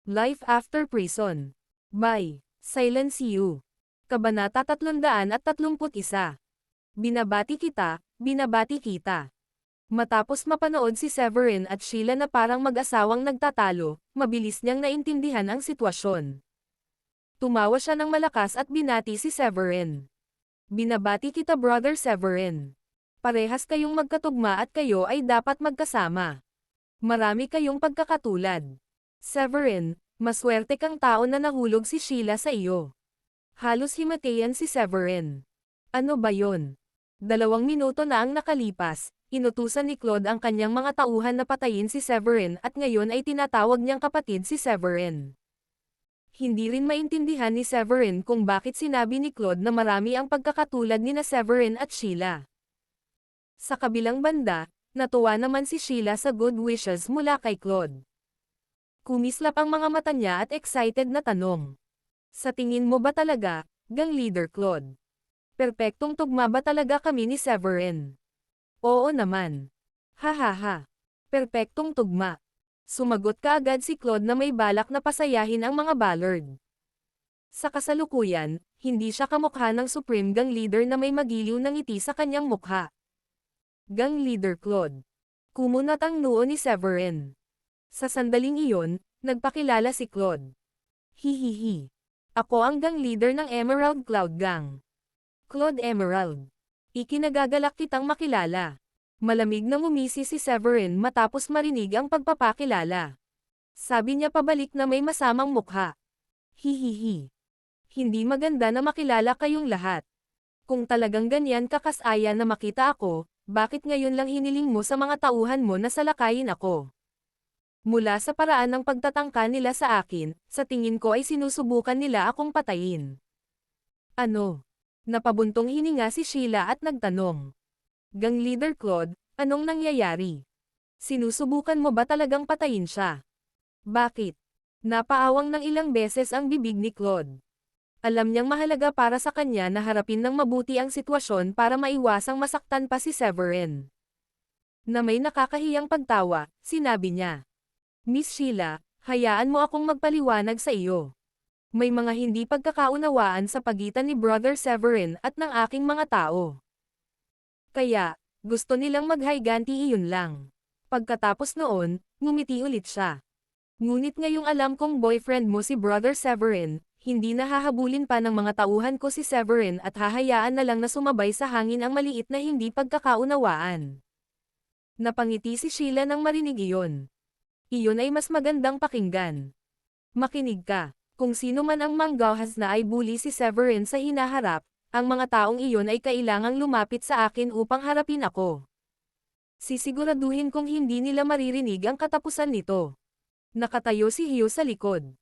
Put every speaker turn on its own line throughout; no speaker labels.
Life After Prison. By Silence You. Kabanata 331. Binabati kita, binabati kita. Matapos mapanood si Severin at Sheila na parang mag-asawang nagtatalo, mabilis niyang naintindihan ang sitwasyon. Tumawa siya ng malakas at binati si Severin. Binabati kita Brother Severin. Parehas kayong magkatugma at kayo ay dapat magkasama. Marami kayong pagkakatulad. Severin, maswerte kang tao na nahulog si Sheila sa iyo. Halos himatayan si Severin. Ano ba yon? 2 minuto na ang nakalipas, inutusan ni Claude ang kanyang mga tauhan na patayin si Severin at ngayon ay tinatawag niyang kapatid si Severin. Hindi rin maintindihan ni Severin kung bakit sinabi ni Claude na marami ang pagkakatulad nina Severin at Sheila. Sa kabilang banda, natuwa naman si Sheila sa good wishes mula kay Claude. Kumislap ang mga mata niya at excited na tanong. Sa tingin mo ba talaga, gang leader Claude? Perpektong tugma ba talaga kami ni Severin? Oo naman. Ha. Perpektong tugma. Sumagot kaagad si Claude na may balak na pasayahin ang mga Ballard. Sa kasalukuyan, hindi siya kamukha ng Supreme Gang Leader na may magiliw na ngiti sa kanyang mukha. Gang Leader Claude. Kumunat ang noo ni Severin. Sa sandaling iyon, nagpakilala si Claude. Hihihi. Ako ang gang leader ng Emerald Cloud Gang. Claude Emerald. Ikinagagalak kitang makilala. Malamig na ngumisi si Severin matapos marinig ang pagpapakilala. Sabi niya pabalik na may masamang mukha. Hihihi. Hindi maganda na makilala kayong lahat. Kung talagang ganyan kakasaya na makita ako, bakit ngayon lang hiniling mo sa mga tauhan mo na salakayin ako? Mula sa paraan ng pagtatangka nila sa akin, sa tingin ko ay sinusubukan nila akong patayin. Ano? Napabuntong hininga si Sheila at nagtanong. Gang Leader Claude, anong nangyayari? Sinusubukan mo ba talagang patayin siya? Bakit? Napaawang ng ilang beses ang bibig ni Claude. Alam niyang mahalaga para sa kanya na harapin ng mabuti ang sitwasyon para maiwasang masaktan pa si Severin. Na may nakakahiyang pagtawa, sinabi niya. Miss Sheila, hayaan mo akong magpaliwanag sa iyo. May mga hindi pagkakaunawaan sa pagitan ni Brother Severin at ng aking mga tao. Kaya, gusto nilang maghiganti iyon lang. Pagkatapos noon, ngumiti ulit siya. Ngunit ngayong alam kong boyfriend mo si Brother Severin, hindi na hahabulin pa ng mga tauhan ko si Severin at hahayaan na lang na sumabay sa hangin ang maliit na hindi pagkakaunawaan. Napangiti si Sheila nang marinig iyon. Iyon ay mas magandang pakinggan. Makinig ka. Kung sino man ang manggahas na ay bully si Severin sa hinaharap, ang mga taong iyon ay kailangang lumapit sa akin upang harapin ako. Sisiguraduhin kong hindi nila maririnig ang katapusan nito. Nakatayo si Hugh sa likod.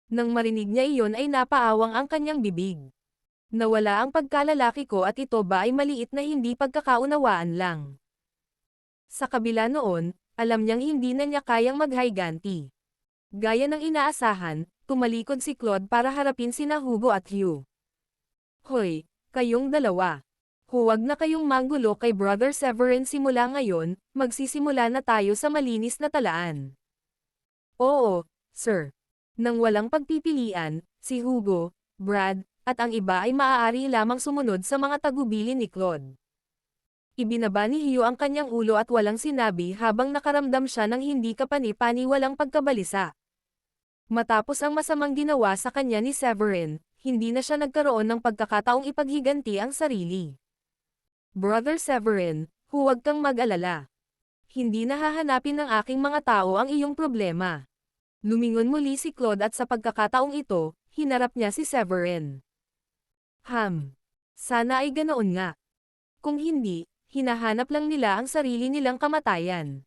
Nang marinig niya iyon ay napaawang ang kanyang bibig. Nawala ang pagkalalaki ko at ito ba ay maliit na hindi pagkakaunawaan lang. Sa kabila noon, alam niyang hindi na niya kayang maghiganti. Gaya ng inaasahan, tumalikod si Claude para harapin sina Hugo at Hugh. Hoy, kayong dalawa. Huwag na kayong manggulo kay Brother Severin simula ngayon, magsisimula na tayo sa malinis na talaan. Oo, sir. Nang walang pagpipilian, si Hugo, Brad, at ang iba ay maaari lamang sumunod sa mga tagubilin ni Claude. Ibinaba ni Hugh ang kanyang ulo at walang sinabi habang nakaramdam siya ng hindi kapani-paniwalang pagkabalisa. Matapos ang masamang ginawa sa kanya ni Severin, hindi na siya nagkaroon ng pagkakataong ipaghiganti ang sarili. Brother Severin, huwag kang mag-alala. Hindi na hahanapin ng aking mga tao ang iyong problema. Lumingon muli si Claude at sa pagkakataong ito, hinarap niya si Severin. Sana ay ganoon nga. Kung hindi, hinahanap lang nila ang sarili nilang kamatayan.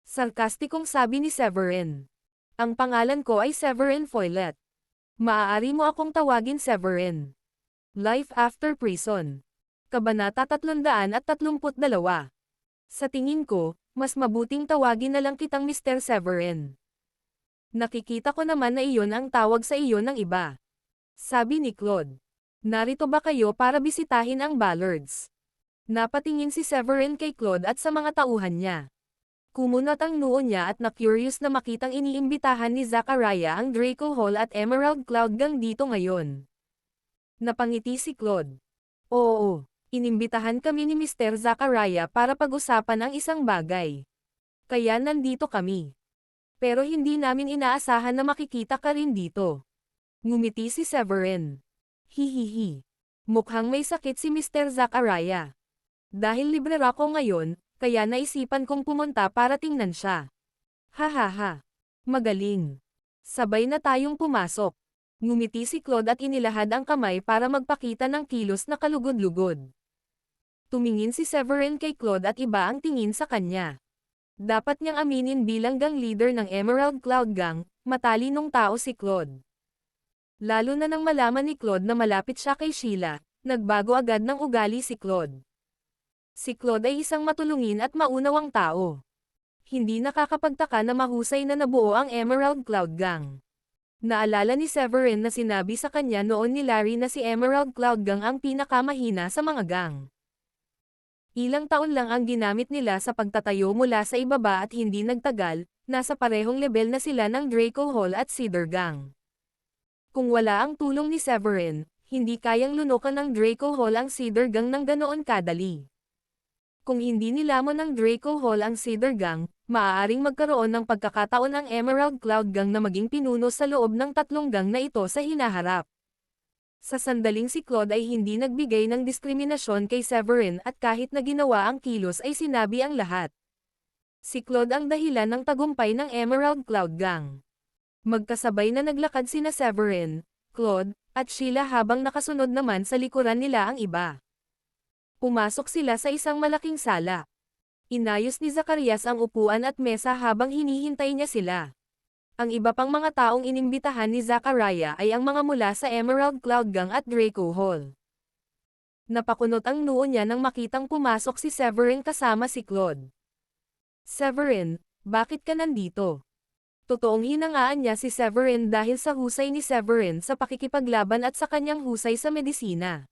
Sarkastikong sabi ni Severin. Ang pangalan ko ay Severin Foylet. Maaari mo akong tawagin Severin. Life After Prison. Kabanata 332. Sa tingin ko, mas mabuting tawagin na lang kitang Mr. Severin. Nakikita ko naman na iyon ang tawag sa iyo ng iba. Sabi ni Claude. Narito ba kayo para bisitahin ang Ballards? Napatingin si Severin kay Claude at sa mga tauhan niya. Kumunat ang noo niya at na-curious na makitang iniimbitahan ni Zachariah ang Draco Hall at Emerald Cloud Gang dito ngayon. Napangiti si Claude. Oo, inimbitahan kami ni Mr. Zachariah para pag-usapan ang isang bagay. Kaya nandito kami. Pero hindi namin inaasahan na makikita ka rin dito. Ngumiti si Severin. Hihihi. Mukhang may sakit si Mr. Zachariah. Dahil libre ako ngayon, kaya naisipan kong pumunta para tingnan siya. Hahaha. Magaling. Sabay na tayong pumasok. Ngumiti si Claude at inilahad ang kamay para magpakita ng kilos na kalugod-lugod. Tumingin si Severin kay Claude at iba ang tingin sa kanya. Dapat niyang aminin bilang gang leader ng Emerald Cloud Gang, matalinong tao si Claude. Lalo na nang malaman ni Claude na malapit siya kay Sheila, nagbago agad ng ugali si Claude. Si Claude ay isang matulungin at maunawang tao. Hindi nakakapagtaka na mahusay na nabuo ang Emerald Cloud Gang. Naalala ni Severin na sinabi sa kanya noon ni Larry na si Emerald Cloud Gang ang pinakamahina sa mga gang. Ilang taon lang ang ginamit nila sa pagtatayo mula sa ibaba at hindi nagtagal, nasa parehong level na sila ng Draco Hall at Cedar Gang. Kung wala ang tulong ni Severin, hindi kayang lunukan ng Draco Hall ang Cedar Gang ng ganoon kadali. Kung hindi nilamon ng Draco Hall ang Cedar Gang, maaaring magkaroon ng pagkakataon ang Emerald Cloud Gang na maging pinuno sa loob ng tatlong gang na ito sa hinaharap. Sa sandaling si Claude ay hindi nagbigay ng diskriminasyon kay Severin at kahit na ginawa ang kilos ay sinabi ang lahat. Si Claude ang dahilan ng tagumpay ng Emerald Cloud Gang. Magkasabay na naglakad sina Severin, Claude, at Sheila habang nakasunod naman sa likuran nila ang iba. Pumasok sila sa isang malaking sala. Inayos ni Zacarias ang upuan at mesa habang hinihintay niya sila. Ang iba pang mga taong inimbitahan ni Zachariah ay ang mga mula sa Emerald Cloud Gang at Draco Hall. Napakunot ang noo niya nang makitang pumasok si Severin kasama si Claude. Severin, bakit ka nandito? Totoong hinangaan niya si Severin dahil sa husay ni Severin sa pakikipaglaban at sa kanyang husay sa medisina.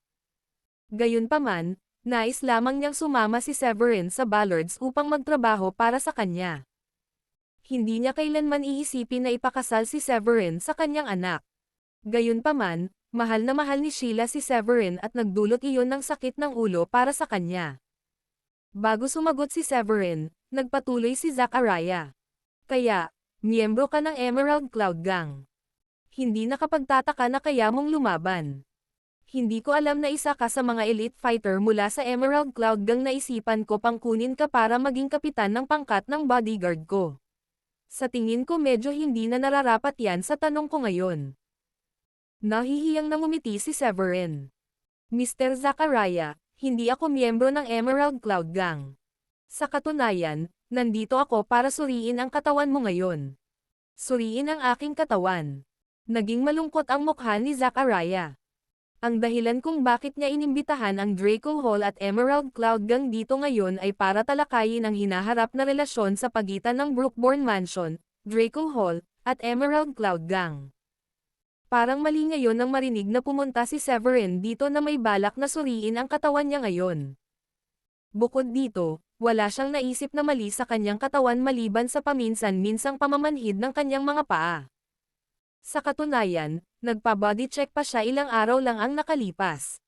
Gayunpaman, nais lamang niyang sumama si Severin sa Ballards upang magtrabaho para sa kanya. Hindi niya kailanman iisipin na ipakasal si Severin sa kanyang anak. Gayunpaman, mahal na mahal ni Sheila si Severin at nagdulot iyon ng sakit ng ulo para sa kanya. Bago sumagot si Severin, nagpatuloy si Zachariah. Kaya, miyembro ka ng Emerald Cloud Gang. Hindi nakapagtataka na kaya mong lumaban. Hindi ko alam na isa ka sa mga elite fighter mula sa Emerald Cloud Gang na isipan ko pang kunin ka para maging kapitan ng pangkat ng bodyguard ko. Sa tingin ko medyo hindi na nararapat yan sa tanong ko ngayon. Nahihiyang nangumiti si Severin. Mr. Zachariah, hindi ako miyembro ng Emerald Cloud Gang. Sa katunayan, nandito ako para suriin ang katawan mo ngayon. Suriin ang aking katawan. Naging malungkot ang mukha ni Zachariah. Ang dahilan kung bakit niya inimbitahan ang Draco Hall at Emerald Cloud Gang dito ngayon ay para talakayin ang hinaharap na relasyon sa pagitan ng Brookbourne Mansion, Draco Hall, at Emerald Cloud Gang. Parang mali ngayon nang marinig na pumunta si Severin dito na may balak na suriin ang katawan niya ngayon. Bukod dito, wala siyang naisip na mali sa kanyang katawan maliban sa paminsan-minsang pamamanhid ng kanyang mga paa. Sa katunayan, nagpa-body check pa siya ilang araw lang ang nakalipas.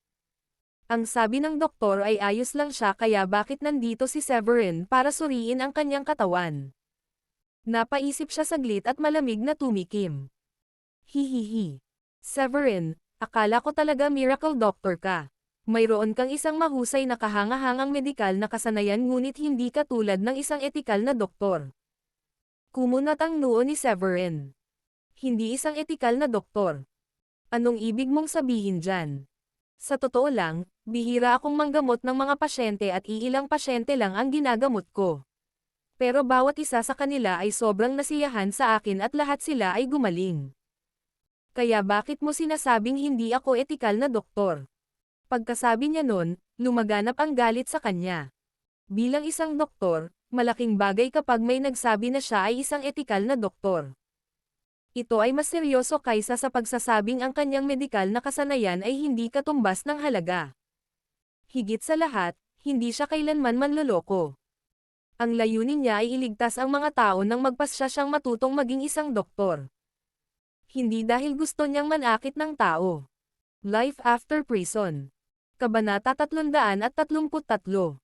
Ang sabi ng doktor ay ayos lang siya kaya bakit nandito si Severin para suriin ang kanyang katawan. Napaisip siya saglit at malamig na tumikim. Hihihi. Severin, akala ko talaga miracle doctor ka. Mayroon kang isang mahusay na kahangahangang medikal na kasanayan ngunit hindi ka tulad ng isang etikal na doktor. Kumunat ang noo ni Severin. Hindi isang etikal na doktor. Anong ibig mong sabihin dyan? Sa totoo lang, bihira akong manggamot ng mga pasyente at iilang pasyente lang ang ginagamot ko. Pero bawat isa sa kanila ay sobrang nasiyahan sa akin at lahat sila ay gumaling. Kaya bakit mo sinasabing hindi ako etikal na doktor? Pagkasabi niya nun, lumaganap ang galit sa kanya. Bilang isang doktor, malaking bagay kapag may nagsabi na siya ay isang etikal na doktor. Ito ay mas seryoso kaysa sa pagsasabing ang kanyang medikal na kasanayan ay hindi katumbas ng halaga. Higit sa lahat, hindi siya kailanman manloloko. Ang layunin niya ay iligtas ang mga tao nang magpasya siyang matutong maging isang doktor. Hindi dahil gusto niyang manakit ng tao. Life After Prison. Kabanata 333.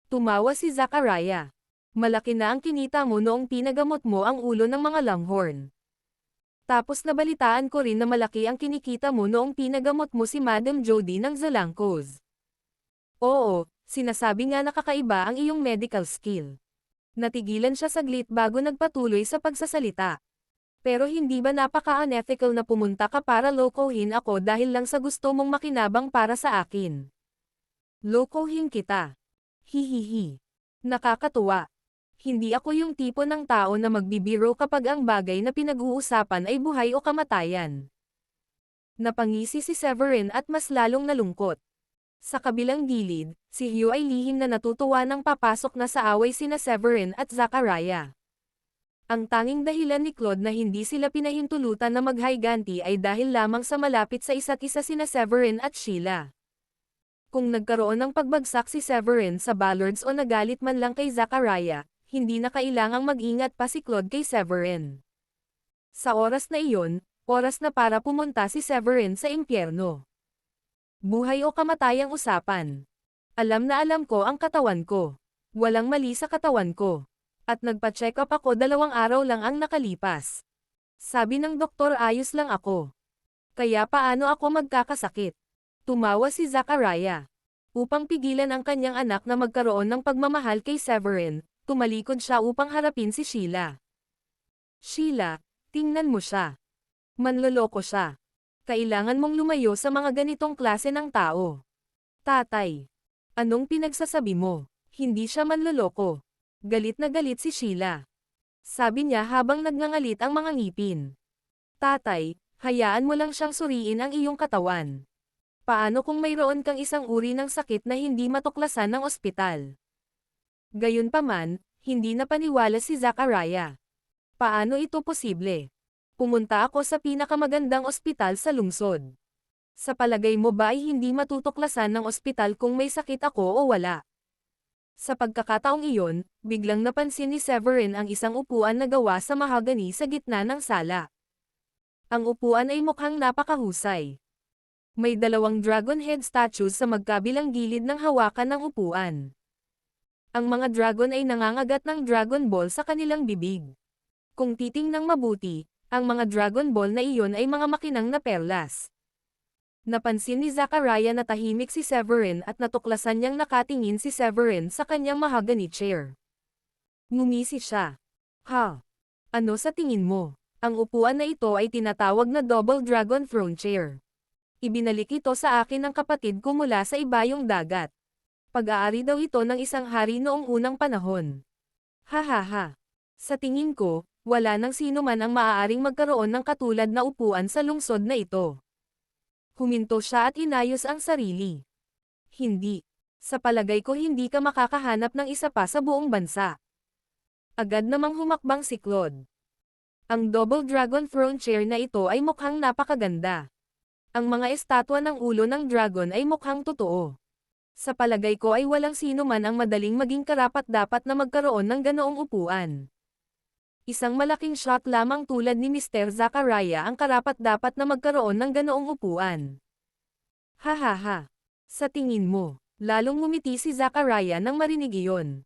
Tumawa si Zachariah. Malaki na ang kinita mo noong pinagamot mo ang ulo ng mga langhorn. Tapos nabalitaan ko rin na malaki ang kinikita mo noong pinagamot mo si Madam Jody ng Zalancos. Oo, sinasabi nga nakakaiba ang iyong medical skill. Natigilan siya saglit bago nagpatuloy sa pagsasalita. Pero hindi ba napaka-unethical na pumunta ka para lokohin ako dahil lang sa gusto mong makinabang para sa akin? Lokohin kita. Hihihi. Nakakatuwa. Hindi ako yung tipo ng tao na magbibiro kapag ang bagay na pinag-uusapan ay buhay o kamatayan. Napangisi si Severin at mas lalong nalungkot. Sa kabilang gilid, si Hugh ay lihim na natutuwa nang papasok na sa away sina Severin at Zachariah. Ang tanging dahilan ni Claude na hindi sila pinahintulutan na maghayganti ay dahil lamang sa malapit sa isa't isa sina Severin at Sheila. Kung nagkaroon ng pagbagsak si Severin sa Ballards o nagalit man lang kay Zachariah, hindi na kailangang mag-ingat pa si Claude kay Severin. Sa oras na iyon, oras na para pumunta si Severin sa impyerno. Buhay o kamatayang usapan. Alam na alam ko ang katawan ko. Walang mali sa katawan ko. At nagpa-check up ako 2 araw lang ang nakalipas. Sabi ng doktor ayos lang ako. Kaya paano ako magkakasakit? Tumawa si Zachariah. Upang pigilan ang kanyang anak na magkaroon ng pagmamahal kay Severin, tumalikod siya upang harapin si Sheila. Sheila, tingnan mo siya. Manloloko siya. Kailangan mong lumayo sa mga ganitong klase ng tao. Tatay. Anong pinagsasabi mo? Hindi siya manloloko. Galit na galit si Sheila. Sabi niya habang nagngangalit ang mga ngipin. Tatay, hayaan mo lang siyang suriin ang iyong katawan. Paano kung mayroon kang isang uri ng sakit na hindi matuklasan ng ospital? Gayunpaman, hindi napaniwala si Zachariah. Paano ito posible? Pumunta ako sa pinakamagandang ospital sa lungsod. Sa palagay mo ba ay hindi matutuklasan ng ospital kung may sakit ako o wala? Sa pagkakataong iyon, biglang napansin ni Severin ang isang upuan na gawa sa mahagani sa gitna ng sala. Ang upuan ay mukhang napakahusay. May 2 dragon head statues sa magkabilang gilid ng hawakan ng upuan. Ang mga dragon ay nangangagat ng Dragon Ball sa kanilang bibig. Kung titingnang mabuti, ang mga Dragon Ball na iyon ay mga makinang na perlas. Napansin ni Zachariah na tahimik si Severin at natuklasan niyang nakatingin si Severin sa kanyang mahagani chair. Ngumisi siya. Ha? Ano sa tingin mo? Ang upuan na ito ay tinatawag na Double Dragon Throne Chair. Ibinalik ito sa akin ng kapatid ko mula sa ibayong dagat. Pag-aari daw ito ng isang hari noong unang panahon. Hahaha. Sa tingin ko, wala nang sino man ang maaaring magkaroon ng katulad na upuan sa lungsod na ito. Huminto siya at inayos ang sarili. Hindi. Sa palagay ko hindi ka makakahanap ng isa pa sa buong bansa. Agad namang humakbang si Claude. Ang Double Dragon Throne Chair na ito ay mukhang napakaganda. Ang mga estatwa ng ulo ng dragon ay mukhang totoo. Sa palagay ko ay walang sino man ang madaling maging karapat-dapat na magkaroon ng ganoong upuan. Isang malaking shot lamang tulad ni Mr. Zachariah ang karapat-dapat na magkaroon ng ganoong upuan. Hahaha. Sa tingin mo, lalong ngumiti si Zachariah nang marinig iyon.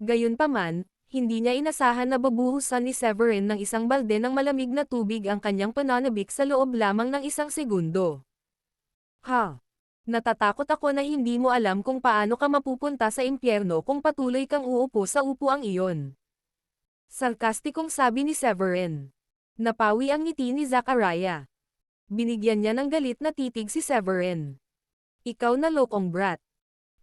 Gayunpaman, hindi niya inasahan na babuhusan ni Severin ng isang balde ng malamig na tubig ang kanyang pananabik sa loob lamang ng 1 segundo. Ha? Natatakot ako na hindi mo alam kung paano ka mapupunta sa impyerno kung patuloy kang uupo sa upuang iyon. Sarkastikong sabi ni Severin. Napawi ang ngiti ni Zachariah. Binigyan niya ng galit na titig si Severin. Ikaw na lokong brat.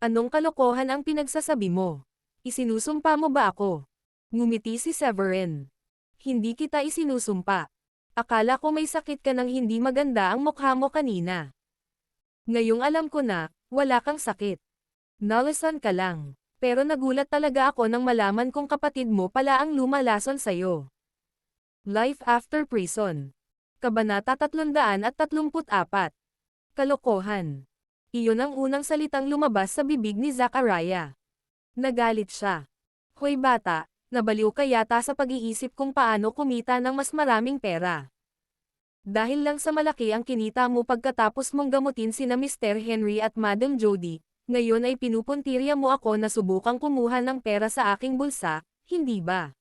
Anong kalokohan ang pinagsasabi mo? Isinusumpa mo ba ako? Ngumiti si Severin. Hindi kita isinusumpa. Akala ko may sakit ka nang hindi maganda ang mukha mo kanina. Ngayong alam ko na, wala kang sakit. Nalasan ka lang. Pero nagulat talaga ako nang malaman kong kapatid mo pala ang lumalason sa'yo. Life After Prison. Kabanata 334. Kalokohan. Iyon ang unang salitang lumabas sa bibig ni Zachariah. Nagalit siya. Hoy bata, nabaliw ka yata sa pag-iisip kung paano kumita ng mas maraming pera. Dahil lang sa malaki ang kinita mo pagkatapos mong gamutin sina Mr. Henry at Madam Jody, ngayon ay pinupuntirya mo ako na subukang kumuha ng pera sa aking bulsa, hindi ba?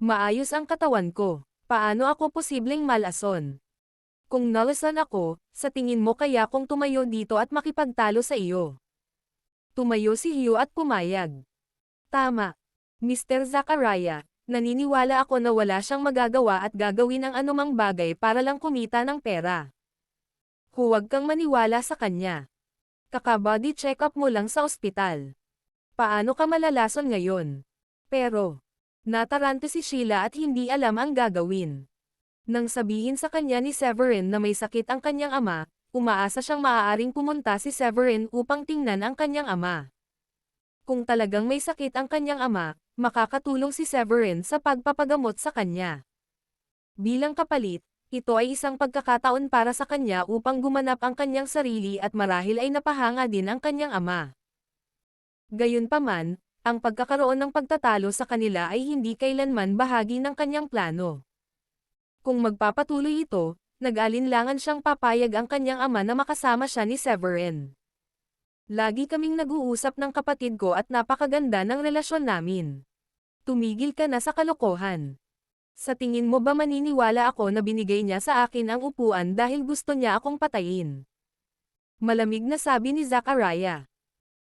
Maayos ang katawan ko. Paano ako posibleng malason? Kung nalason ako, sa tingin mo kaya kung tumayo dito at makipagtalo sa iyo? Tumayo si Hugh at pumayag. Tama. Mr. Zachariah, naniniwala ako na wala siyang magagawa at gagawin ang anumang bagay para lang kumita ng pera. Huwag kang maniwala sa kanya. Kaka-body check-up mo lang sa ospital. Paano ka malalason ngayon? Pero, natarante si Sheila at hindi alam ang gagawin. Nang sabihin sa kanya ni Severin na may sakit ang kanyang ama, umaasa siyang maaaring pumunta si Severin upang tingnan ang kanyang ama. Kung talagang may sakit ang kanyang ama, makakatulong si Severin sa pagpapagamot sa kanya. Bilang kapalit, ito ay isang pagkakataon para sa kanya upang gumanap ang kanyang sarili at marahil ay napahanga din ang kanyang ama. Gayunpaman, ang pagkakaroon ng pagtatalo sa kanila ay hindi kailanman bahagi ng kanyang plano. Kung magpapatuloy ito, nag-alinlangan siyang papayag ang kanyang ama na makasama siya ni Severin. Lagi kaming nag-uusap ng kapatid ko at napakaganda ng relasyon namin. Tumigil ka na sa kalokohan. Sa tingin mo ba maniniwala ako na binigay niya sa akin ang upuan dahil gusto niya akong patayin? Malamig na sabi ni Zachariah.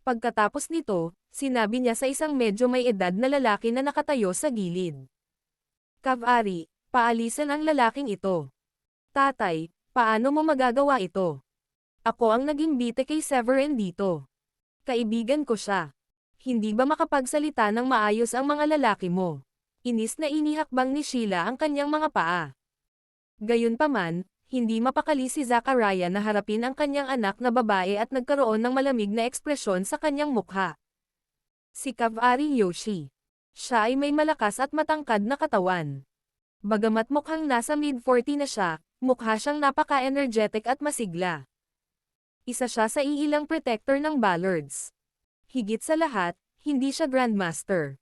Pagkatapos nito, sinabi niya sa isang medyo may edad na lalaki na nakatayo sa gilid. Cav-ari, paalisan ang lalaking ito. Tatay, paano mo magagawa ito? Ako ang naging bite kay Severin dito. Kaibigan ko siya. Hindi ba makapagsalita ng maayos ang mga lalaki mo? Inis na inihakbang ni Sheila ang kanyang mga paa. Gayunpaman, hindi mapakali si Zachariah na harapin ang kanyang anak na babae at nagkaroon ng malamig na ekspresyon sa kanyang mukha. Si Cav-ari Yoshi. Siya ay may malakas at matangkad na katawan. Bagamat mukhang nasa mid-40 na siya, mukha siyang napaka-energetic at masigla. Isa siya sa iilang protector ng Ballards. Higit sa lahat, hindi siya Grandmaster.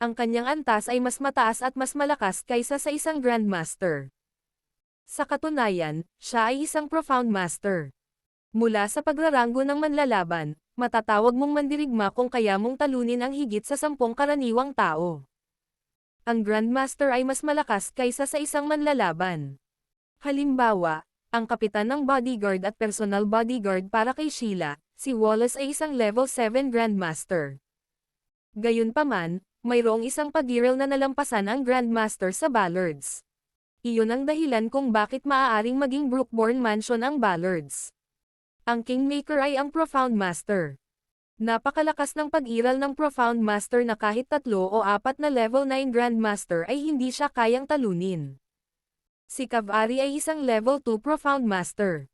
Ang kanyang antas ay mas mataas at mas malakas kaysa sa isang Grandmaster. Sa katunayan, siya ay isang Profound Master. Mula sa pagraranggo ng manlalaban, matatawag mong mandirigma kung kaya mong talunin ang higit sa 10 karaniwang tao. Ang Grandmaster ay mas malakas kaysa sa isang manlalaban. Halimbawa, ang kapitan ng bodyguard at personal bodyguard para kay Sheila, si Wallace ay isang level 7 Grandmaster. Gayunpaman, mayroong isang pag-iral na nalampasan ang Grandmaster sa Ballards. Iyon ang dahilan kung bakit maaaring maging Brookborn Mansion ang Ballards. Ang Kingmaker ay ang Profound Master. Napakalakas ng pag-iral ng Profound Master na kahit 3 o 4 na level 9 Grandmaster ay hindi siya kayang talunin. Si Cav-ari ay isang level 2 Profound Master.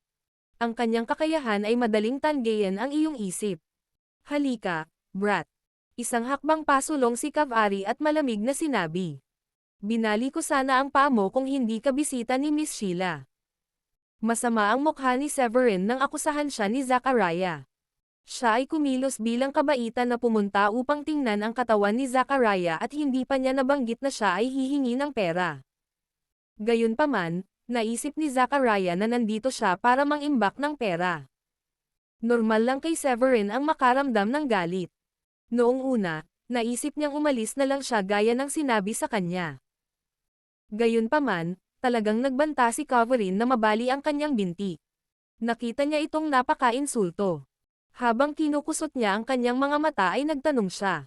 Ang kanyang kakayahan ay madaling tanggayin ang iyong isip. Halika, brat. Isang hakbang pasulong si Cav-ari at malamig na sinabi. Binali ko sana ang paa mo kung hindi ka bisita ni Miss Sheila. Masama ang mukha ni Severin nang akusahan siya ni Zachariah. Siya ay kumilos bilang kabaitan na pumunta upang tingnan ang katawan ni Zachariah at hindi pa niya nabanggit na siya ay hihingi ng pera. Gayunpaman, naisip ni Zachariah na nandito siya para mangimbak ng pera. Normal lang kay Severin ang makaramdam ng galit. Noong una, naisip niyang umalis na lang siya gaya ng sinabi sa kanya. Gayunpaman, talagang nagbanta si Coverin na mabali ang kanyang binti. Nakita niya itong napaka-insulto. Habang kinukusot niya ang kanyang mga mata ay nagtanong siya.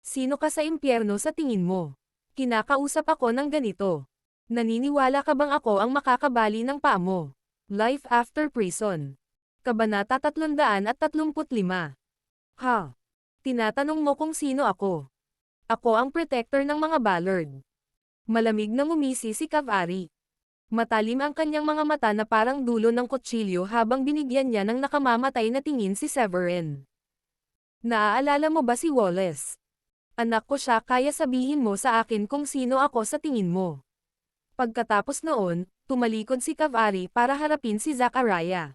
Sino ka sa impyerno sa tingin mo? Kinakausap ako ng ganito. Naniniwala ka bang ako ang makakabali ng paa mo? Life After Prison. Kabanata 335. Ha? Tinatanong mo kung sino ako? Ako ang protector ng mga Ballard. Malamig na ngumisi si Cav-ari. Matalim ang kanyang mga mata na parang dulo ng kutsilyo habang binigyan niya ng nakamamatay na tingin si Severin. Naaalala mo ba si Wallace? Anak ko siya kaya sabihin mo sa akin kung sino ako sa tingin mo. Pagkatapos noon, tumalikod si Cav-ari para harapin si Zachariah.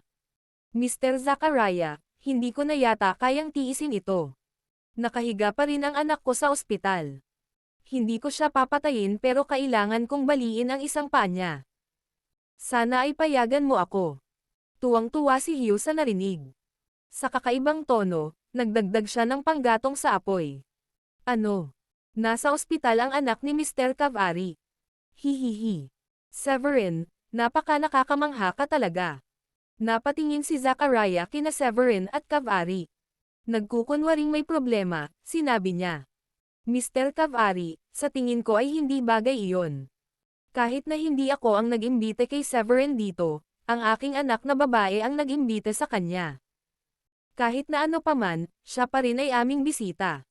Mr. Zachariah, hindi ko na yata kayang tiisin ito. Nakahiga pa rin ang anak ko sa ospital. Hindi ko siya papatayin pero kailangan kong baliin ang isang paa niya. Sana ay payagan mo ako. Tuwang-tuwa si Hugh sa narinig. Sa kakaibang tono, nagdagdag siya ng panggatong sa apoy. Ano? Nasa ospital ang anak ni Mr. Cavari. Hihihi. Severin, napaka nakakamangha ka talaga. Napatingin si Zachariah kina Severin at Cavari. Nagkukunwaring may problema, sinabi niya. Mr. Cavari, sa tingin ko ay hindi bagay iyon. Kahit na hindi ako ang nag-imbite kay Severin dito, ang aking anak na babae ang nag-imbite sa kanya. Kahit na ano paman, siya pa rin ay aming bisita.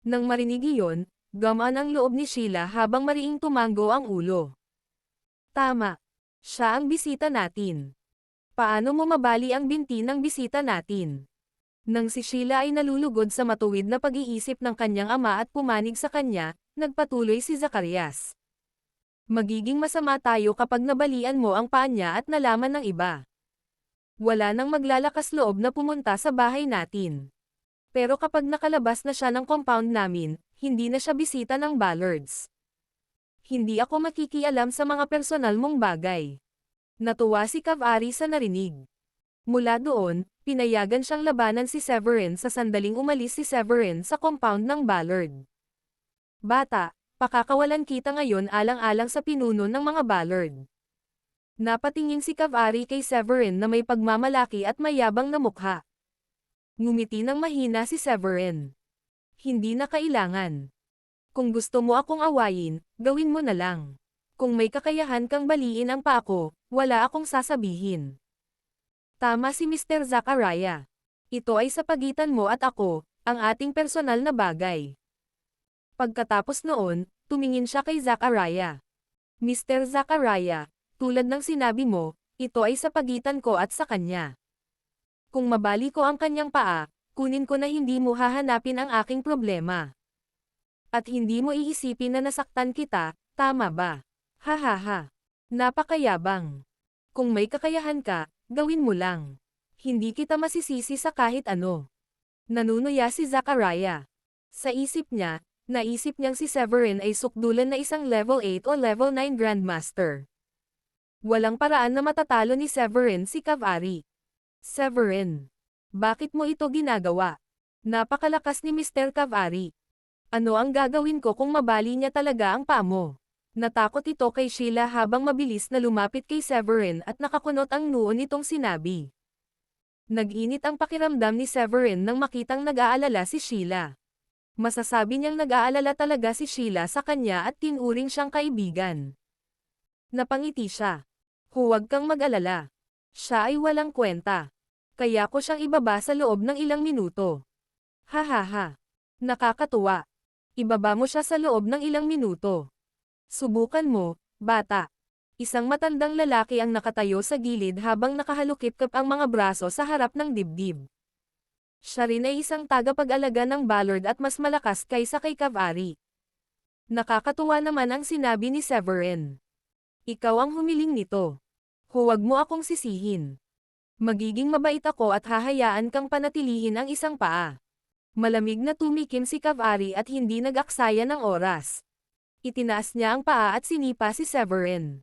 Nang marinig iyon, gumaan ang loob ni Sheila habang mariing tumanggo ang ulo. Tama. Siya ang bisita natin. Paano mo mabali ang binti ng bisita natin? Nang si Sheila ay nalulugod sa matuwid na pag-iisip ng kanyang ama at pumanig sa kanya, nagpatuloy si Zacarias. Magiging masama tayo kapag nabalian mo ang paa niya at nalaman ng iba. Wala nang maglalakas loob na pumunta sa bahay natin. Pero kapag nakalabas na siya ng compound namin, hindi na siya bisita ng Ballards. Hindi ako makikialam sa mga personal mong bagay. Natuwa si Cavari sa narinig. Mula doon, pinayagan siyang labanan si Severin sa sandaling umalis si Severin sa compound ng Ballard. Bata, pakakawalan kita ngayon alang-alang sa pinuno ng mga Ballard. Napatingin si Cavari kay Severin na may pagmamalaki at mayabang na mukha. Ngumiti ng mahina si Severin. Hindi na kailangan. Kung gusto mo akong awayin, gawin mo na lang. Kung may kakayahan kang baliin ang paa ko, wala akong sasabihin. Tama si Mr. Zachariah. Ito ay sa pagitan mo at ako, ang ating personal na bagay. Pagkatapos noon, tumingin siya kay Zachariah. Mr. Zachariah, tulad ng sinabi mo, ito ay sa pagitan ko at sa kanya. Kung mabali ko ang kanyang paa, kunin ko na hindi mo hahanapin ang aking problema. At hindi mo iisipin na nasaktan kita, tama ba? Hahaha. Napakayabang. Kung may kakayahan ka, gawin mo lang. Hindi kita masisisi sa kahit ano. Nanunuya si Zachariah. Sa isip niya, naisip niyang si Severin ay sukdulan na isang level 8 o level 9 Grandmaster. Walang paraan na matatalo ni Severin si Cavari. Severin, bakit mo ito ginagawa? Napakalakas ni Mr. Cavari. Ano ang gagawin ko kung mabali niya talaga ang paa mo? Natakot ito kay Sheila habang mabilis na lumapit kay Severin at nakakunot ang noo nitong sinabi. Nag-init ang pakiramdam ni Severin nang makitang nag-aalala si Sheila. Masasabi niyang nag-aalala talaga si Sheila sa kanya at tinuring siyang kaibigan. Napangiti siya. Huwag kang mag-alala. Siya ay walang kwenta. Kaya ko siyang ibaba sa loob ng ilang minuto. Hahaha. Nakakatuwa. Ibaba mo siya sa loob ng ilang minuto. Subukan mo, bata. Isang matandang lalaki ang nakatayo sa gilid habang nakahalukip-kap ang mga braso sa harap ng dibdib. Siya rin ay isang tagapag-alaga ng Ballard at mas malakas kaysa kay Cavari. Nakakatuwa naman ang sinabi ni Severin. Ikaw ang humiling nito. Huwag mo akong sisihin. Magiging mabait ako at hahayaan kang panatilihin ang isang paa. Malamig na tumikim si Cavari at hindi nag-aksaya ng oras. Itinaas niya ang paa at sinipa si Severin.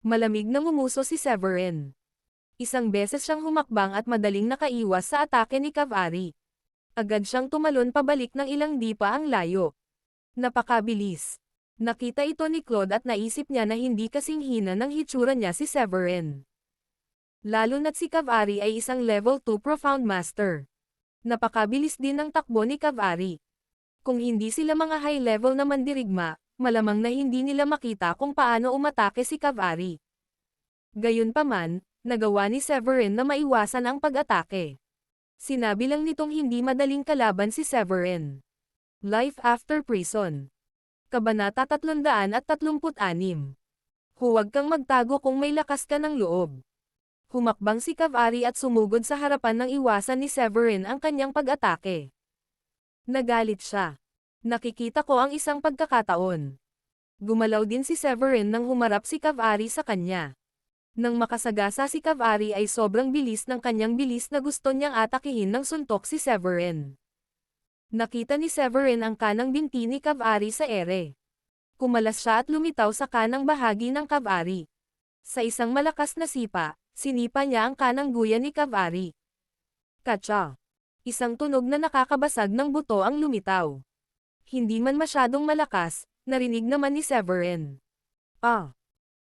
Malamig na ngumuso si Severin. Isang beses siyang humakbang at madaling nakaiwas sa atake ni Cavari. Agad siyang tumalon pabalik ng ilang dipa ang layo. Napakabilis. Nakita ito ni Claude at naisip niya na hindi kasing hina ng hitsura niya si Severin. Lalo na't si Cavari ay isang level 2 Profound Master. Napakabilis din ng takbo ni Cavari. Kung hindi sila mga high-level na mandirigma, malamang na hindi nila makita kung paano umatake si Cavari. Gayunpaman, nagawa ni Severin na maiwasan ang pag-atake. Sinabi lang nitong hindi madaling kalaban si Severin. Life After Prison. Kabanata 336. Huwag kang magtago kung may lakas ka ng loob. Humakbang si Cavari at sumugod sa harapan ng iwasan ni Severin ang kanyang pag-atake. Nagalit siya. Nakikita ko ang isang pagkakataon. Gumalaw din si Severin nang humarap si Cavari sa kanya. Nang makasagasa si Cavari ay sobrang bilis ng kanyang bilis na gusto niyang atakihin ng suntok si Severin. Nakita ni Severin ang kanang binti ni Cav-Ari sa ere. Kumalas siya at lumitaw sa kanang bahagi ng Cav-Ari. Sa isang malakas na sipa, sinipa niya ang kanang guya ni Cav-Ari. Katsa! Isang tunog na nakakabasag ng buto ang lumitaw. Hindi man masyadong malakas, narinig naman ni Severin. Ah!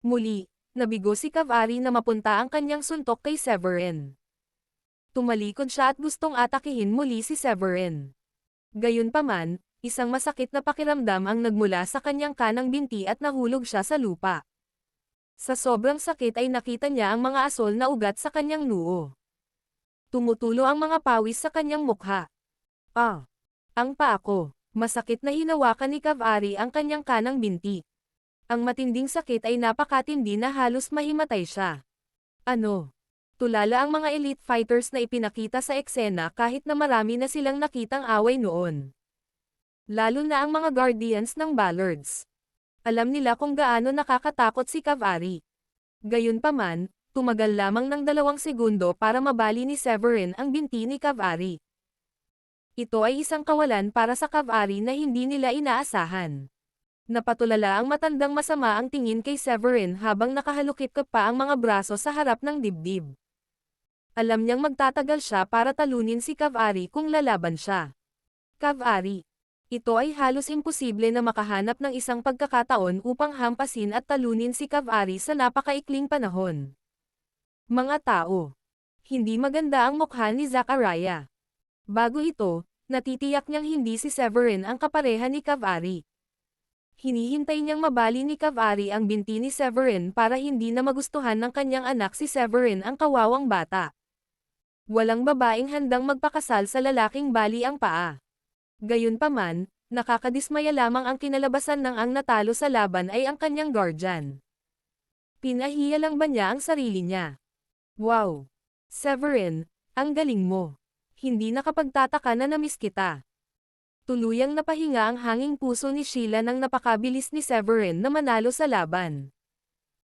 Muli, nabigo si Cav-Ari na mapunta ang kanyang suntok kay Severin. Tumalikod siya at gustong atakihin muli si Severin. Gayunpaman, isang masakit na pakiramdam ang nagmula sa kanyang kanang binti at nahulog siya sa lupa. Sa sobrang sakit ay nakita niya ang mga asol na ugat sa kanyang noo. Tumutulo ang mga pawis sa kanyang mukha. Ah! Ang paa ko! Masakit na hinawakan ni Cav-Ari ang kanyang kanang binti. Ang matinding sakit ay napakatindi na halos mahimatay siya. Ano? Tulala ang mga elite fighters na ipinakita sa eksena kahit na marami na silang nakitang away noon. Lalo na ang mga guardians ng Ballards. Alam nila kung gaano nakakatakot si Cav-Ari. Gayunpaman, tumagal lamang ng 2 segundo para mabali ni Severin ang binti ni Cav-Ari. Ito ay isang kawalan para sa Cav-Ari na hindi nila inaasahan. Napatulala ang matandang masama ang tingin kay Severin habang nakahalukip pa ang mga braso sa harap ng dibdib. Alam niyang magtatagal siya para talunin si Cav-Ari kung lalaban siya. Cav-Ari. Ito ay halos imposible na makahanap ng isang pagkakataon upang hampasin at talunin si Cav-Ari sa napakaikling panahon. Mga tao. Hindi maganda ang mukha ni Zachariah. Bago ito, natitiyak niyang hindi si Severin ang kapareha ni Cav-Ari. Hinihintay niyang mabali ni Cav-Ari ang binti ni Severin para hindi na magustuhan ng kanyang anak si Severin ang kawawang bata. Walang babaeng handang magpakasal sa lalaking bali ang paa. Gayunpaman, nakakadismaya lamang ang kinalabasan ng ang natalo sa laban ay ang kanyang guardian. Pinahiya lang ba niya ang sarili niya? Wow! Severin, ang galing mo. Hindi nakapagtataka na namiss kita. Tuluyang napahinga ang hanging puso ni Sheila nang napakabilis ni Severin na manalo sa laban.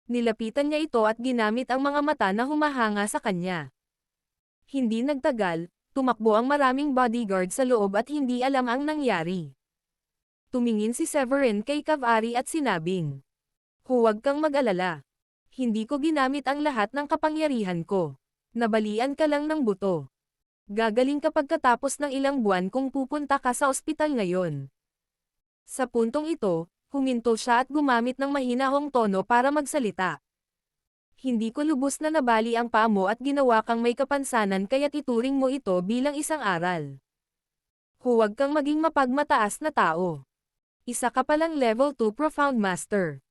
Nilapitan niya ito at ginamit ang mga mata na humahanga sa kanya. Hindi nagtagal, tumakbo ang maraming bodyguard sa loob at hindi alam ang nangyari. Tumingin si Severin kay Cav-Ari at sinabing, "Huwag kang mag-alala. Hindi ko ginamit ang lahat ng kapangyarihan ko. Nabalian ka lang ng buto. Gagaling ka pagkatapos ng ilang buwan kung pupunta ka sa ospital ngayon." Sa puntong ito, huminto siya at gumamit ng mahinahong tono para magsalita. Hindi ko lubos na nabali ang paa mo at ginawa kang may kapansanan kaya't ituring mo ito bilang isang aral. Huwag kang maging mapagmataas na tao. Isa ka palang level 2 Profound Master.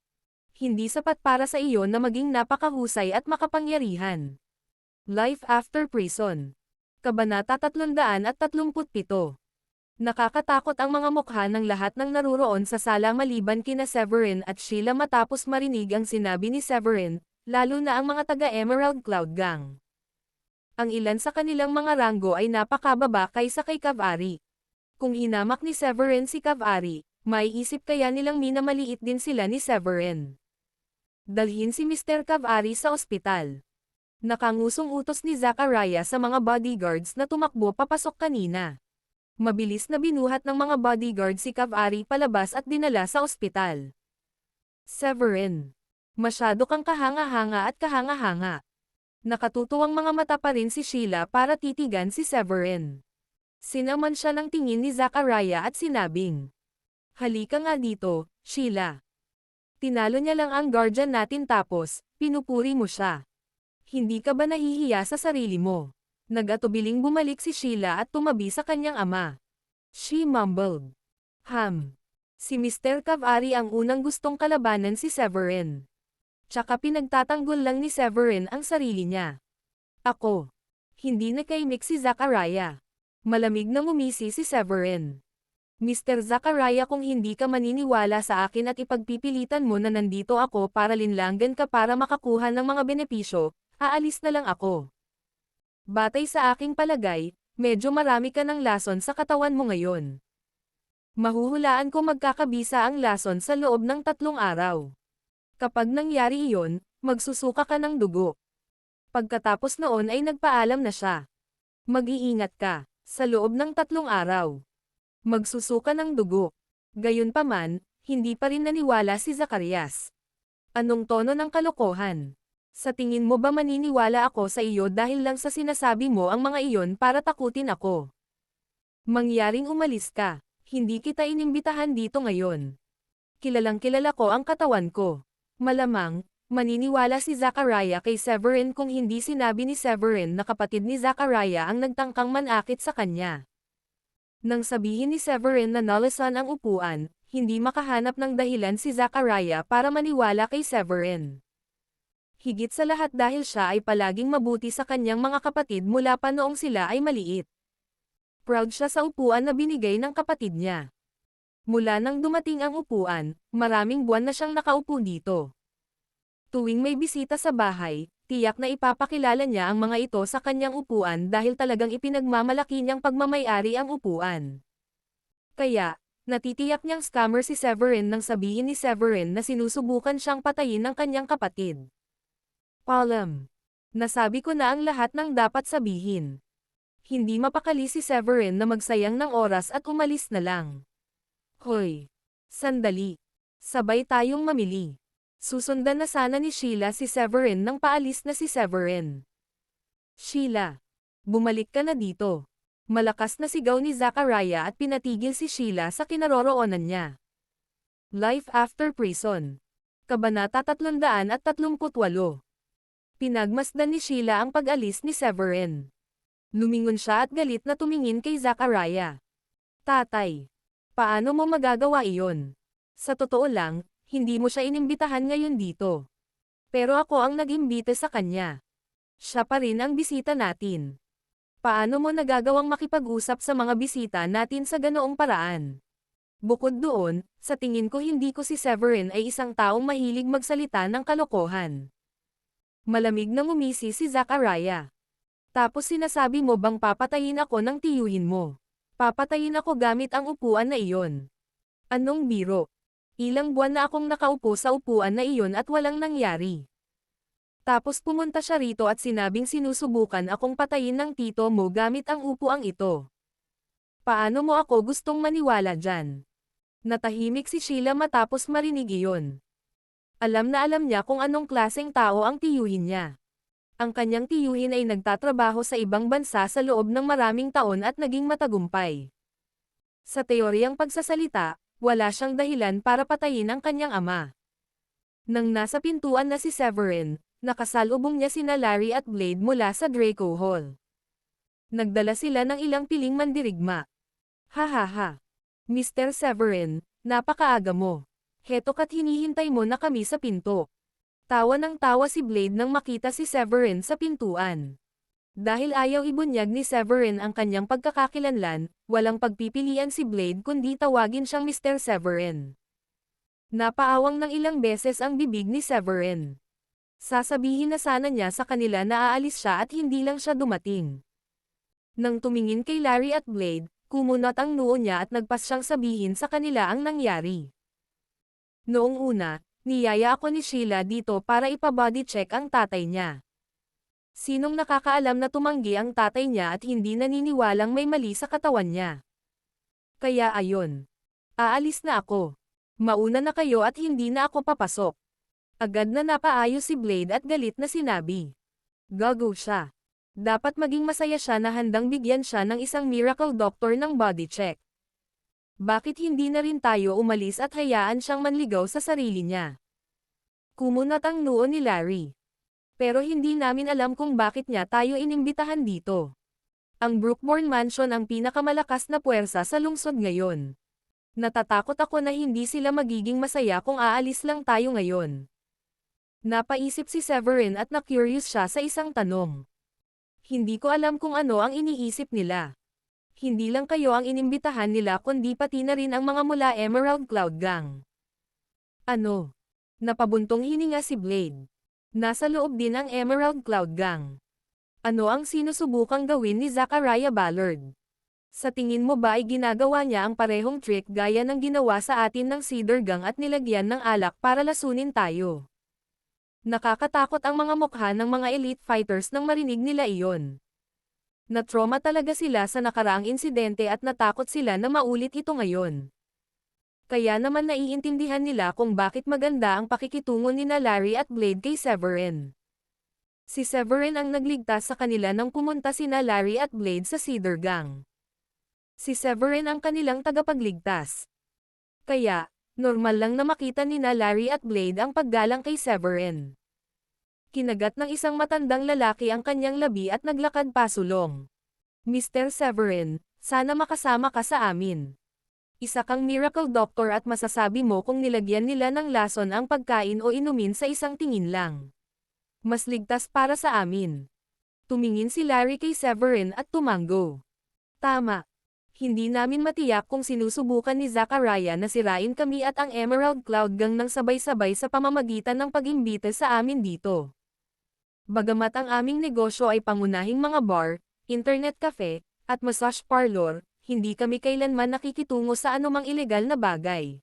Hindi sapat para sa iyo na maging napakahusay at makapangyarihan. Life After Prison. Kabanata 337. Nakakatakot ang mga mukha ng lahat ng naruroon sa sala maliban kina Severin at Sheila matapos marinig ang sinabi ni Severin, lalo na ang mga taga-Emerald Cloud Gang. Ang ilan sa kanilang mga ranggo ay napakababa kaysa kay Cav-Ari. Kung hinamak ni Severin si Cav-Ari, maiisip kaya nilang minamaliit din sila ni Severin. Dalhin si Mr. Cav-Ari sa ospital. Nakangusong utos ni Zachariah sa mga bodyguards na tumakbo papasok kanina. Mabilis na binuhat ng mga bodyguard si Cav-Ari palabas at dinala sa ospital. Severin. Masyado kang kahanga-hanga at kahanga-hanga. Nakatutuwang mga mata pa rin si Sheila para titigan si Severin. Sinaman siya ng tingin ni Zachariah at sinabing, "Halika nga dito, Sheila. Tinalo niya lang ang guardian natin tapos, pinupuri mo siya. Hindi ka ba nahihiya sa sarili mo?" Nag-atubiling bumalik si Sheila at tumabi sa kanyang ama. She mumbled. Si Mr. Cav-Ari ang unang gustong kalabanan si Severin. Tsaka pinagtatanggol lang ni Severin ang sarili niya. Ako. Hindi nakaimik si Zachariah. Malamig na ngumisi si Severin. Mr. Zachariah, kung hindi ka maniniwala sa akin at ipagpipilitan mo na nandito ako para linlanggan ka para makakuha ng mga benepisyo, aalis na lang ako. Batay sa aking palagay, medyo marami ka ng lason sa katawan mo ngayon. Mahuhulaan ko magkakabisa ang lason sa loob ng 3 araw. Kapag nangyari iyon, magsusuka ka ng dugo. Pagkatapos noon ay nagpaalam na siya. Mag-iingat ka, sa loob ng 3 araw. Magsusuka ng dugo. Gayunpaman, hindi pa rin naniwala si Zacarias. Anong tono ng kalokohan? Sa tingin mo ba maniniwala ako sa iyo dahil lang sa sinasabi mo ang mga iyon para takutin ako? Mangyaring umalis ka. Hindi kita inimbitahan dito ngayon. Kilalang kilala ko ang katawan ko. Malamang, maniniwala si Zachariah kay Severin kung hindi sinabi ni Severin na kapatid ni Zachariah ang nagtangkang manakit sa kanya. Nang sabihin ni Severin na nalasan ang upuan, hindi makahanap ng dahilan si Zachariah para maniwala kay Severin. Higit sa lahat dahil siya ay palaging mabuti sa kanyang mga kapatid mula pa noong sila ay maliit. Proud siya sa upuan na binigay ng kapatid niya. Mula nang dumating ang upuan, maraming buwan na siyang nakaupo dito. Tuwing may bisita sa bahay, tiyak na ipapakilala niya ang mga ito sa kanyang upuan dahil talagang ipinagmamalaki niyang pagmamay-ari ang upuan. Kaya, natitiyak niyang scammer si Severin nang sabihin ni Severin na sinusubukan siyang patayin ng kanyang kapatid. Palam. Nasabi ko na ang lahat ng dapat sabihin. Hindi mapakali si Severin na magsayang ng oras at umalis na lang. Hoy! Sandali. Sabay tayong mamili. Susundan na sana ni Sheila si Severin nang paalis na si Severin. Sheila! Bumalik ka na dito. Malakas na sigaw ni Zachariah at pinatigil si Sheila sa kinaroroonan niya. Life After Prison. Kabanata 338. Pinagmasdan ni Sheila ang pag-alis ni Severin. Lumingon siya at galit na tumingin kay Zachariah. Tatay! Paano mo magagawa iyon? Sa totoo lang, hindi mo siya inimbitahan ngayon dito. Pero ako ang nag-imbita sa kanya. Siya pa rin ang bisita natin. Paano mo nagagawang makipag-usap sa mga bisita natin sa ganoong paraan? Bukod doon, sa tingin ko hindi ko si Severin ay isang taong mahilig magsalita ng kalokohan. Malamig na ngumisi si Zachariah. Tapos sinasabi mo bang papatayin ako ng tiyuhin mo? Papatayin ako gamit ang upuan na iyon. Anong biro? Ilang buwan na akong nakaupo sa upuan na iyon at walang nangyari. Tapos pumunta siya rito at sinabing sinusubukan akong patayin ng tito mo gamit ang upuang ito. Paano mo ako gustong maniwala dyan? Natahimik si Sheila matapos marinig iyon. Alam na alam niya kung anong klaseng tao ang tiyuhin niya. Ang kanyang tiyuhin ay nagtatrabaho sa ibang bansa sa loob ng maraming taon at naging matagumpay. Sa teoryang pagsasalita, wala siyang dahilan para patayin ang kanyang ama. Nang nasa pintuan na si Severin, nakasalubong niya sina Larry at Blade mula sa Draco Hall. Nagdala sila ng ilang piling mandirigma. Hahaha. Mr. Severin, napakaaga mo. Heto ka't hinihintay mo na kami sa pinto. Tawa ng tawa si Blade nang makita si Severin sa pintuan. Dahil ayaw ibunyag ni Severin ang kanyang pagkakakilanlan, walang pagpipilian si Blade kundi tawagin siyang Mr. Severin. Napaawang ng ilang beses ang bibig ni Severin. Sasabihin na sana niya sa kanila na aalis siya at hindi lang siya dumating. Nang tumingin kay Larry at Blade, kumunot ang noo niya at nagpas siyang sabihin sa kanila ang nangyari. Noong una, niyaya ako ni Sheila dito para ipa-body check ang tatay niya. Sinong nakakaalam na tumanggi ang tatay niya at hindi naniniwalang may mali sa katawan niya. Kaya ayon. Aalis na ako. Mauna na kayo at hindi na ako papasok. Agad na napaayos si Blade at galit na sinabi. Gago siya. Dapat maging masaya siya na handang bigyan siya ng isang miracle doctor ng body check. Bakit hindi na rin tayo umalis at hayaan siyang manligaw sa sarili niya? Kumunot ang noo ni Larry. Pero hindi namin alam kung bakit niya tayo inimbitahan dito. Ang Brookbourne Mansion ang pinakamalakas na puwersa sa lungsod ngayon. Natatakot ako na hindi sila magiging masaya kung aalis lang tayo ngayon. Napaisip si Severin at na-curious siya sa isang tanong. Hindi ko alam kung ano ang iniisip nila. Hindi lang kayo ang inimbitahan nila kundi pati na rin ang mga mula Emerald Cloud Gang. Ano? Napabuntong hininga si Blade. Nasa loob din ang Emerald Cloud Gang. Ano ang sinusubukang gawin ni Zachariah Ballard? Sa tingin mo ba ay ginagawa niya ang parehong trick gaya ng ginawa sa atin ng Cedar Gang at nilagyan ng alak para lasunin tayo? Nakakatakot ang mga mukha ng mga elite fighters nang marinig nila iyon. Na-trauma talaga sila sa nakaraang insidente at natakot sila na maulit ito ngayon. Kaya naman naiintindihan nila kung bakit maganda ang pakikitungo nina Larry at Blade kay Severin. Si Severin ang nagligtas sa kanila nang pumunta sina Larry at Blade sa Cedar Gang. Si Severin ang kanilang tagapagligtas. Kaya, normal lang na makita nina Larry at Blade ang paggalang kay Severin. Kinagat ng isang matandang lalaki ang kanyang labi at naglakad pasulong. Mr. Severin, sana makasama ka sa amin. Isa kang miracle doctor at masasabi mo kung nilagyan nila ng lason ang pagkain o inumin sa isang tingin lang. Mas ligtas para sa amin. Tumingin si Larry kay Severin at tumango. Tama. Hindi namin matiyak kung sinusubukan ni Zachariah na sirain kami at ang Emerald Cloud Gang ng sabay-sabay sa pamamagitan ng pag-imbita sa amin dito. Bagamat ang aming negosyo ay pangunahing mga bar, internet cafe, at massage parlor, hindi kami kailanman nakikitungo sa anumang ilegal na bagay.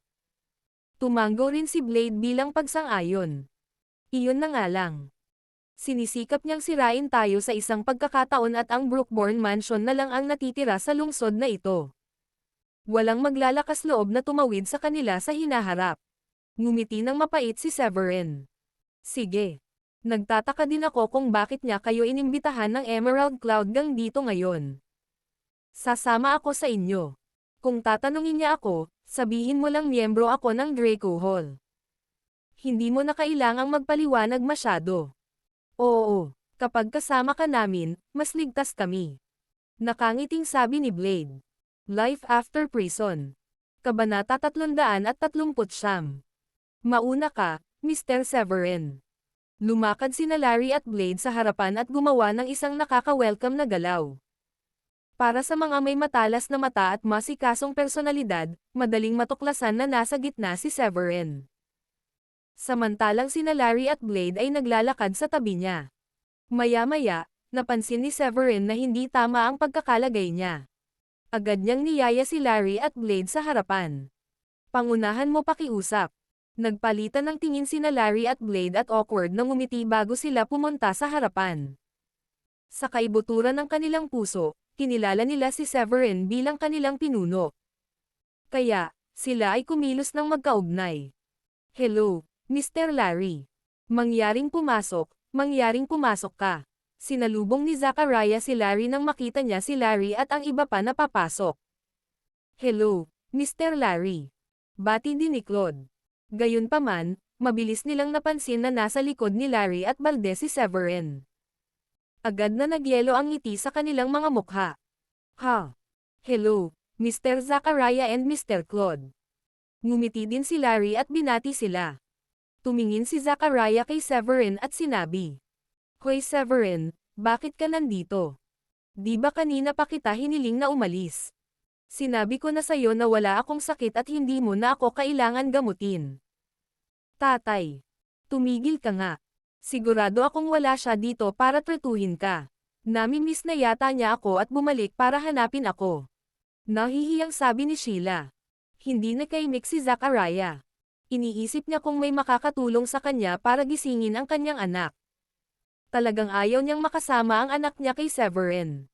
Tumango rin si Blade bilang pagsang-ayon. Iyon na nga lang. Sinisikap niyang sirain tayo sa isang pagkakataon at ang Brookborn Mansion na lang ang natitira sa lungsod na ito. Walang maglalakas loob na tumawid sa kanila sa hinaharap. Ngumiti ng mapait si Severin. Sige. Nagtataka din ako kung bakit niya kayo inimbitahan ng Emerald Cloud Gang dito ngayon. Sasama ako sa inyo. Kung tatanungin niya ako, sabihin mo lang miyembro ako ng Draco Hall. Hindi mo na kailangang magpaliwanag masyado. Oo, kapag kasama ka namin, mas ligtas kami. Nakangiting sabi ni Blade. Life After Prison. Kabanata 339. Mauna ka, Mr. Severin. Lumakad sina Larry at Blade sa harapan at gumawa ng isang nakaka-welcome na galaw. Para sa mga may matalas na mata at masikasong personalidad, madaling matuklasan na nasa gitna si Severin. Samantalang sina Larry at Blade ay naglalakad sa tabi niya. Maya-maya, napansin ni Severin na hindi tama ang pagkakalagay niya. Agad niyang niyaya si Larry at Blade sa harapan. Pangunahan mo pakiusap. Nagpalitan ng tingin sina Larry at Blade at awkward na ngumiti bago sila pumunta sa harapan. Sa kaibuturan ng kanilang puso, kinilala nila si Severin bilang kanilang pinuno. Kaya, sila ay kumilos ng magkaugnay. Hello, Mr. Larry. Mangyaring pumasok ka. Sinalubong ni Zachariah si Larry nang makita niya si Larry at ang iba pa na papasok. Hello, Mr. Larry. Bati din ni Claude. Gayunpaman, mabilis nilang napansin na nasa likod ni Larry at Valdez si Severin. Agad na nagyelo ang ngiti sa kanilang mga mukha. Ha! Hello, Mr. Zachariah and Mr. Claude. Ngumiti din si Larry at binati sila. Tumingin si Zachariah kay Severin at sinabi. Hoy Severin, bakit ka nandito? Di ba kanina pa kita hiniling na umalis? Sinabi ko na sayo na wala akong sakit at hindi mo na ako kailangan gamutin. Tatay. Tumigil ka nga. Sigurado akong wala siya dito para tretuhin ka. Nami-miss na yata niya ako at bumalik para hanapin ako. Nahihiyang sabi ni Sheila. Hindi nakaimik si Zachariah. Iniisip niya kung may makakatulong sa kanya para gisingin ang kanyang anak. Talagang ayaw niyang makasama ang anak niya kay Severin.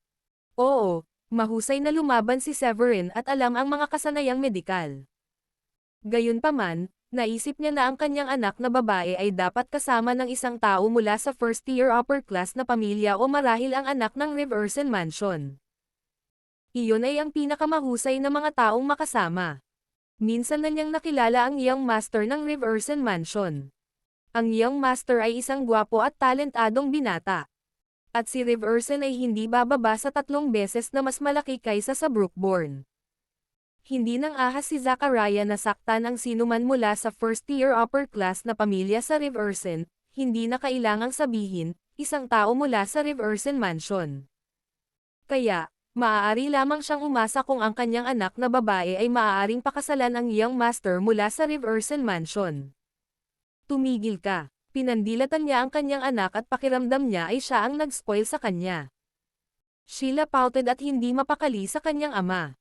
Oo, mahusay na lumaban si Severin at alam ang mga kasanayang medikal. Gayunpaman, naisip niya na ang kanyang anak na babae ay dapat kasama ng isang tao mula sa first-tier upper-class na pamilya o marahil ang anak ng Riversen Mansion. Iyon ay ang pinakamahusay na mga taong makasama. Minsan na niyang nakilala ang Young Master ng Riversen Mansion. Ang Young Master ay isang gwapo at talentadong binata. At si Riversen ay hindi bababa sa 3 beses na mas malaki kaysa sa Brookborn. Hindi nang ahas si Zachariah na saktan ang sinuman mula sa first-tier upper-class na pamilya sa Riversen, hindi na kailangang sabihin, isang tao mula sa Riversen Mansion. Kaya, maaari lamang siyang umasa kung ang kanyang anak na babae ay maaaring pakasalan ang Young Master mula sa Riversen Mansion. Tumigil ka. Pinandilatan niya ang kanyang anak at pakiramdam niya ay siya ang nag-spoil sa kanya. Sheila pouted at hindi mapakali sa kanyang ama.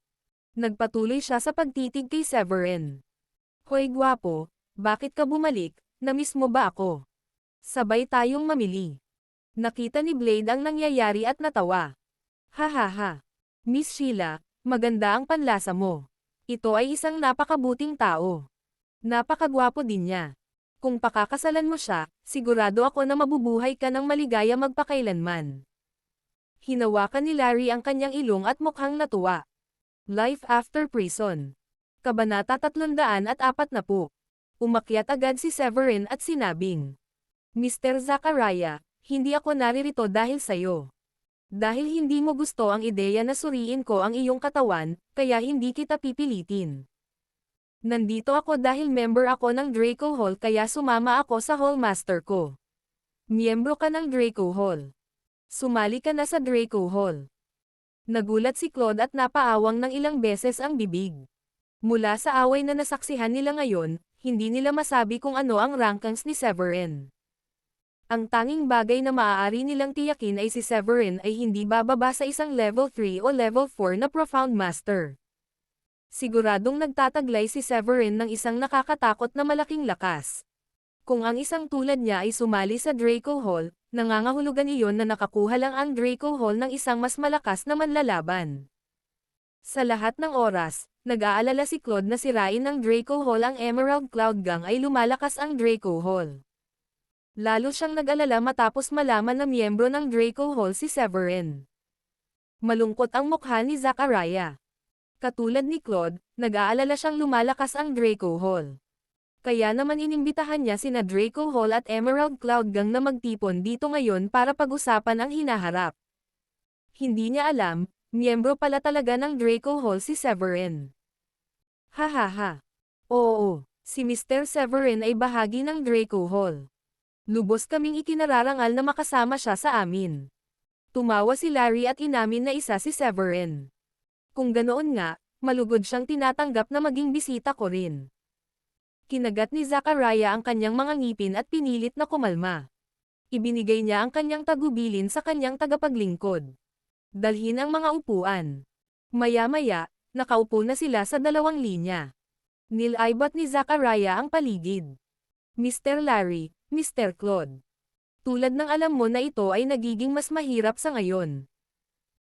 Nagpatuloy siya sa pagtitig kay Severin. Hoy gwapo, bakit ka bumalik? Namiss mo ba ako? Sabay tayong mamili. Nakita ni Blade ang nangyayari at natawa. Hahaha. Miss Sheila, maganda ang panlasa mo. Ito ay isang napakabuting tao. Napakagwapo din niya. Kung pakakasalan mo siya, sigurado ako na mabubuhay ka ng maligaya magpakailanman. Hinawakan ni Larry ang kanyang ilong at mukhang natuwa. Life after prison. Kabanata 340. Umakyat agad si Severin at sinabing, Mr. Zachariah, hindi ako naririto dahil sayo. Dahil hindi mo gusto ang ideya na suriin ko ang iyong katawan, kaya hindi kita pipilitin. Nandito ako dahil member ako ng Draco Hall kaya sumama ako sa Hallmaster ko. Miyembro ka ng Draco Hall. Sumali ka na sa Draco Hall. Nagulat si Claude at napaawang ng ilang beses ang bibig. Mula sa away na nasaksihan nila ngayon, hindi nila masabi kung ano ang rankings ni Severin. Ang tanging bagay na maaari nilang tiyakin ay si Severin ay hindi bababa sa isang level 3 o level 4 na Profound Master. Siguradong nagtataglay si Severin ng isang nakakatakot na malaking lakas. Kung ang isang tulad niya ay sumali sa Draco Hall, nangangahulugan iyon na nakakuha lang ang Draco Hall ng isang mas malakas na manlalaban. Sa lahat ng oras, nag-aalala si Claude na sirain ng Draco Hall ang Emerald Cloud Gang ay lumalakas ang Draco Hall. Lalo siyang nag-alala matapos malaman na miyembro ng Draco Hall si Severin. Malungkot ang mukha ni Zachariah. Katulad ni Claude, nag-aalala siyang lumalakas ang Draco Hall. Kaya naman inimbitahan niya sina Draco Hall at Emerald Cloud Gang na magtipon dito ngayon para pag-usapan ang hinaharap. Hindi niya alam, miyembro pala talaga ng Draco Hall si Severin. Hahaha. Oo, si Mr. Severin ay bahagi ng Draco Hall. Lubos kaming ikinararangal na makasama siya sa amin. Tumawa si Larry at inamin na isa si Severin. Kung ganoon nga, malugod siyang tinatanggap na maging bisita ko rin. Kinagat ni Zachariah ang kanyang mga ngipin at pinilit na kumalma. Ibinigay niya ang kanyang tagubilin sa kanyang tagapaglingkod. Dalhin ang mga upuan. Maya-maya, nakaupo na sila sa dalawang linya. Nilaibat ni Zachariah ang paligid. Mr. Larry, Mr. Claude. Tulad ng alam mo na ito ay nagiging mas mahirap sa ngayon.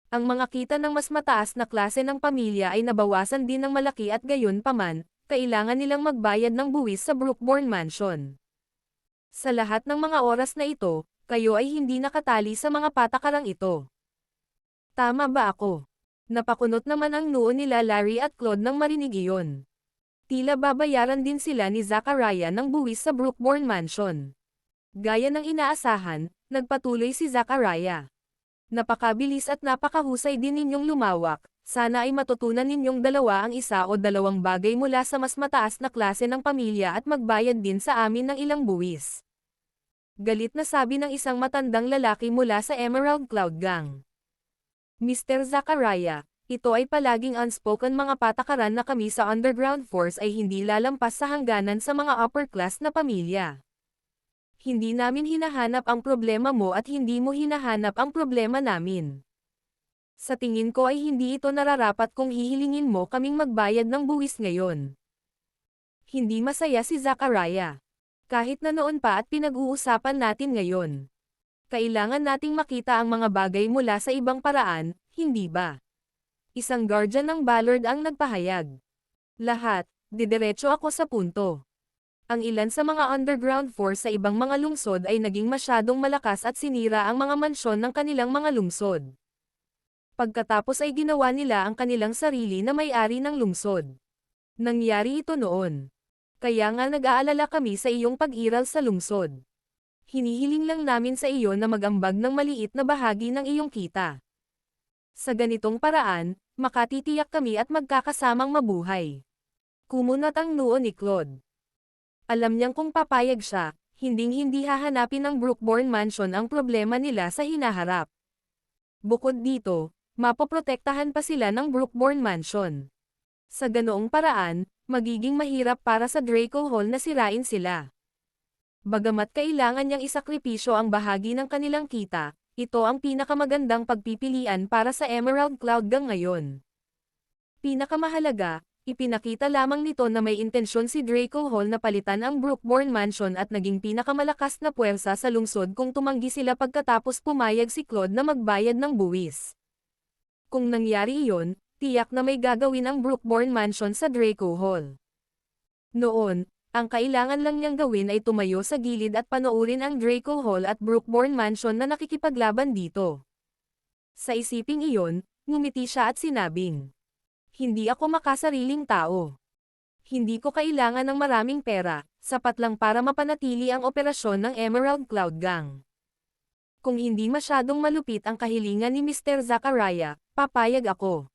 Ang mga kita ng mas mataas na klase ng pamilya ay nabawasan din ng malaki at gayon paman, kailangan nilang magbayad ng buwis sa Brookbourne Mansion. Sa lahat ng mga oras na ito, kayo ay hindi nakatali sa mga patakarang ito. Tama ba ako? Napakunot naman ang noo nila Larry at Claude nang marinig iyon. Tila babayaran din sila ni Zachariah ng buwis sa Brookbourne Mansion. Gaya ng inaasahan, nagpatuloy si Zachariah. Napakabilis at napakahusay din ninyong lumawak, sana ay matutunan ninyong dalawa ang isa o dalawang bagay mula sa mas mataas na klase ng pamilya at magbayad din sa amin ng ilang buwis. Galit na sabi ng isang matandang lalaki mula sa Emerald Cloud Gang. Mr. Zachariah, ito ay palaging unspoken mga patakaran na kami sa Underground Force ay hindi lalampas sa hangganan sa mga upper class na pamilya. Hindi namin hinahanap ang problema mo at hindi mo hinahanap ang problema namin. Sa tingin ko ay hindi ito nararapat kung hihilingin mo kaming magbayad ng buwis ngayon. Hindi masaya si Zachariah. Kahit na noon pa at pinag-uusapan natin ngayon. Kailangan nating makita ang mga bagay mula sa ibang paraan, hindi ba? Isang guardian ng Ballard ang nagpahayag. Lahat, didiretso ako sa punto. Ang ilan sa mga underground force sa ibang mga lungsod ay naging masyadong malakas at sinira ang mga mansyon ng kanilang mga lungsod. Pagkatapos ay ginawa nila ang kanilang sarili na may-ari ng lungsod. Nangyari ito noon. Kaya nga nag-aalala kami sa iyong pag-iral sa lungsod. Hinihiling lang namin sa iyo na mag-ambag ng maliit na bahagi ng iyong kita. Sa ganitong paraan, makatitiyak kami at magkakasamang mabuhay. Kumunat ang noo ni Claude. Alam niyang kung papayag siya, hinding-hindi hahanapin ng Brookbourne Mansion ang problema nila sa hinaharap. Bukod dito, mapoprotektahan pa sila ng Brookbourne Mansion. Sa ganoong paraan, magiging mahirap para sa Draco Hall na sirain sila. Bagamat kailangan niyang isakripisyo ang bahagi ng kanilang kita, ito ang pinakamagandang pagpipilian para sa Emerald Cloud Gang ngayon. Pinakamahalaga, ipinakita lamang nito na may intensyon si Draco Hall na palitan ang Brookbourne Mansion at naging pinakamalakas na puwersa sa lungsod kung tumanggi sila pagkatapos pumayag si Claude na magbayad ng buwis. Kung nangyari iyon, tiyak na may gagawin ang Brookborn Mansion sa Draco Hall. Noon, ang kailangan lang niyang gawin ay tumayo sa gilid at panoorin ang Draco Hall at Brookborn Mansion na nakikipaglaban dito. Sa isiping iyon, ngumiti siya at sinabing, "Hindi ako makasariling tao. Hindi ko kailangan ng maraming pera, sapat lang para mapanatili ang operasyon ng Emerald Cloud Gang. Kung hindi masyadong malupit ang kahilingan ni Mr. Zachariah, papayag ako."